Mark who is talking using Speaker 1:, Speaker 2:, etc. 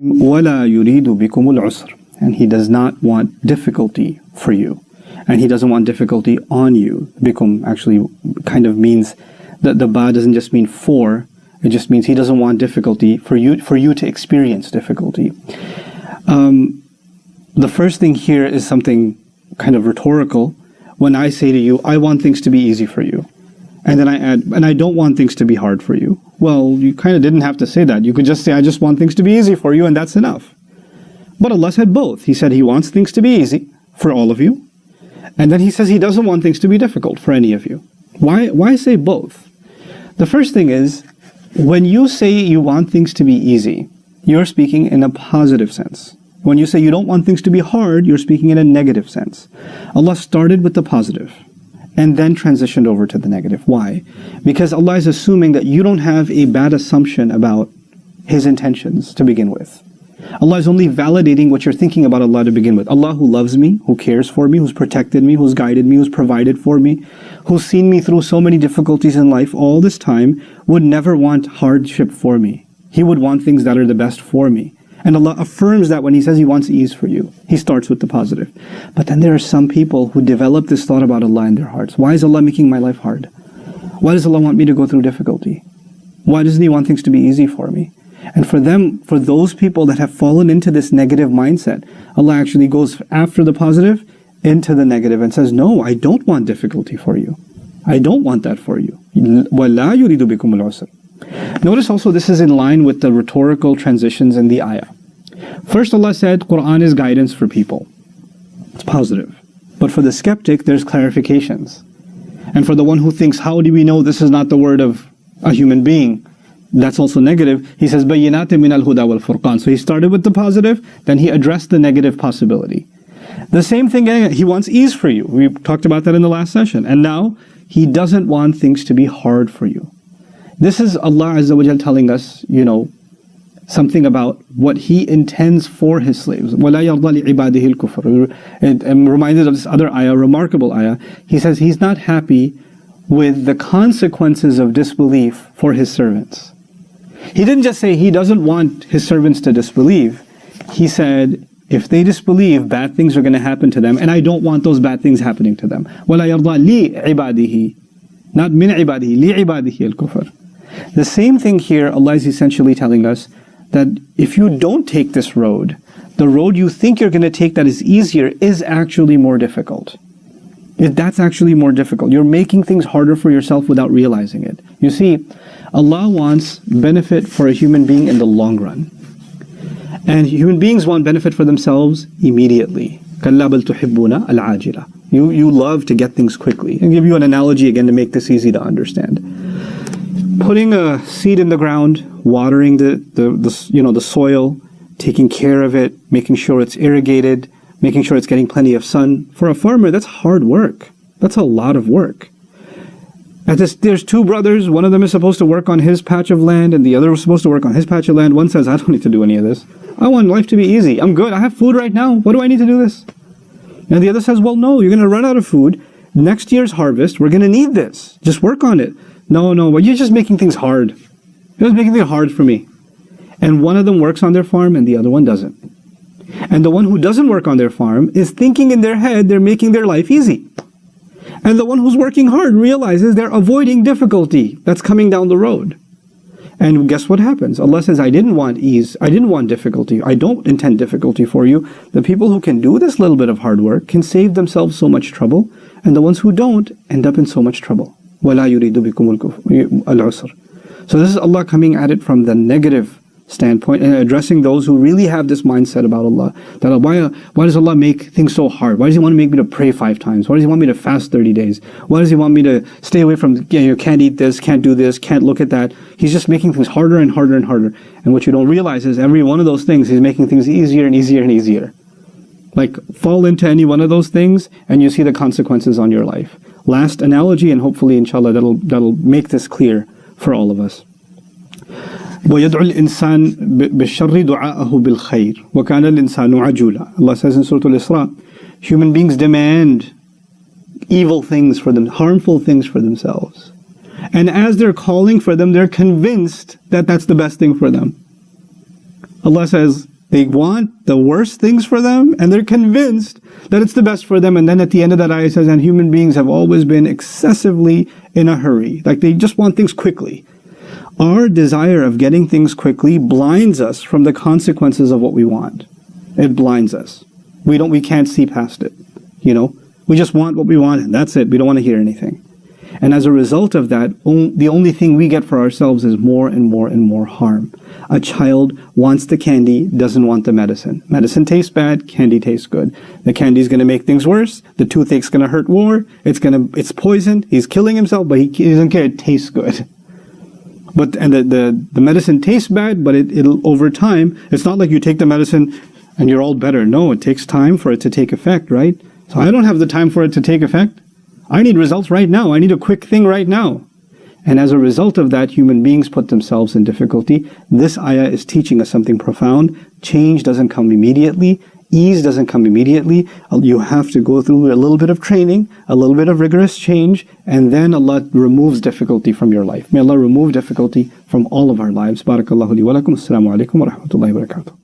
Speaker 1: وَلَا يُرِيدُ بِكُمُ الْعُسْرَ. And He does not want difficulty for you. And He doesn't want difficulty on you. Bikum actually kind of means, that the ba doesn't just mean for, it just means He doesn't want difficulty for you to experience difficulty. The first thing here is something kind of rhetorical. When I say to you, I want things to be easy for you, and then I add, and I don't want things to be hard for you. Well, you kind of didn't have to say that. You could just say, I just want things to be easy for you, and that's enough. But Allah said both. He said He wants things to be easy for all of you, and then He says He doesn't want things to be difficult for any of you. Why say both? The first thing is, when you say you want things to be easy, you're speaking in a positive sense. When you say you don't want things to be hard, you're speaking in a negative sense. Allah started with the positive and then transitioned over to the negative. Why? Because Allah is assuming that you don't have a bad assumption about His intentions to begin with. Allah is only validating what you're thinking about Allah to begin with. Allah, who loves me, who cares for me, who's protected me, who's guided me, who's provided for me, who's seen me through so many difficulties in life all this time, would never want hardship for me. He would want things that are the best for me. And Allah affirms that when He says He wants ease for you. He starts with the positive. But then there are some people who develop this thought about Allah in their hearts. Why is Allah making my life hard? Why does Allah want me to go through difficulty? Why doesn't He want things to be easy for me? And for those people that have fallen into this negative mindset, Allah actually goes after the positive into the negative and says, no, I don't want difficulty for you. I don't want that for you. وَلَا يُرِيدُ بِكُمُ الْعُسْرَ. Notice also this is in line with the rhetorical transitions in the ayah. First Allah said Quran is guidance for people. It's positive. But for the skeptic there's clarifications. And for the one who thinks, how do we know this is not the word of a human being? That's also negative. He says بَيِّنَاتٍ مِنَ الْهُدَى وَالْفُرْقَانِ. So He started with the positive, then He addressed the negative possibility. The same thing, He wants ease for you. We talked about that in the last session. And now He doesn't want things to be hard for you. This is Allah Azza wa Jal telling us, something about what He intends for His slaves. وَلَا يَرْضَى لِعِبَادِهِ الْكُفْرِ. I'm reminded of this other ayah, remarkable ayah. He says He's not happy with the consequences of disbelief for His servants. He didn't just say He doesn't want His servants to disbelieve. He said, if they disbelieve, bad things are going to happen to them, and I don't want those bad things happening to them. وَلَا يَرْضَى لِعِبَادِهِ. Not مِنْ عِبَادِهِ, لِعِبَادِهِ الْكُفْرِ. The same thing here, Allah is essentially telling us that if you don't take this road, the road you think you're going to take that is easier is actually more difficult. That's actually more difficult. You're making things harder for yourself without realizing it. You see, Allah wants benefit for a human being in the long run. And human beings want benefit for themselves immediately. كَلَّا بَلْ تُحِبُّونَ الْعَاجِلَةِ. You love to get things quickly. I'll give you an analogy again to make this easy to understand. Putting a seed in the ground, watering the soil, taking care of it, making sure it's irrigated, making sure it's getting plenty of sun. For a farmer, that's hard work. That's a lot of work. There's two brothers. One of them is supposed to work on his patch of land, and the other is supposed to work on his patch of land. One says, I don't need to do any of this. I want life to be easy. I'm good. I have food right now. What do I need to do this? And the other says, well, no, you're going to run out of food. Next year's harvest, we're going to need this. Just work on it. No, but you're just making things hard. You're just making things hard for me. And one of them works on their farm and the other one doesn't. And the one who doesn't work on their farm is thinking in their head they're making their life easy. And the one who's working hard realizes they're avoiding difficulty that's coming down the road. And guess what happens? Allah says, I didn't want ease. I didn't want difficulty. I don't intend difficulty for you. The people who can do this little bit of hard work can save themselves so much trouble. And the ones who don't end up in so much trouble. وَلَا يُرِيدُ بِكُمُ الْعُسْرَ. So this is Allah coming at it from the negative standpoint and addressing those who really have this mindset about Allah. That why does Allah make things so hard? Why does He want to make me to pray 5 times? Why does He want me to fast 30 days? Why does He want me to stay away from, can't eat this, can't do this, can't look at that? He's just making things harder and harder and harder. And what you don't realize is every one of those things, He's making things easier and easier and easier. Like, fall into any one of those things and you see the consequences on your life. Last analogy, and hopefully inshallah that'll make this clear for all of us. وَيَدْعُ الْإِنسَانِ بِالشَّرِّ دُعَاءَهُ بِالْخَيْرِ وَكَانَ الْإِنسَانُ عَجُولًا. Allah says in Surah Al-Isra, human beings demand evil things for them, harmful things for themselves. And as they're calling for them, they're convinced that that's the best thing for them. Allah says, They want the worst things for them, and they're convinced that it's the best for them. And then at the end of that ayah it says, and human beings have always been excessively in a hurry. Like they just want things quickly. Our desire of getting things quickly blinds us from the consequences of what we want. It blinds us. We can't see past it. You know, we just want what we want, and that's it. We don't want to hear anything. And as a result of that, the only thing we get for ourselves is more and more and more harm. A child wants the candy, doesn't want the medicine. Medicine tastes bad, candy tastes good. The candy's going to make things worse. The toothache's going to hurt more. It's poison. He's killing himself, but he doesn't care. It tastes good. And the medicine tastes bad, but it'll over time. It's not like you take the medicine and you're all better. No, it takes time for it to take effect, right? So I don't have the time for it to take effect. I need results right now. I need a quick thing right now. And as a result of that, human beings put themselves in difficulty. This ayah is teaching us something profound. Change doesn't come immediately. Ease doesn't come immediately. You have to go through a little bit of training, a little bit of rigorous change, and then Allah removes difficulty from your life. May Allah remove difficulty from all of our lives. Barakallahu li wa lakum. Assalamu alaikum wa rahmatullahi wa barakatuh.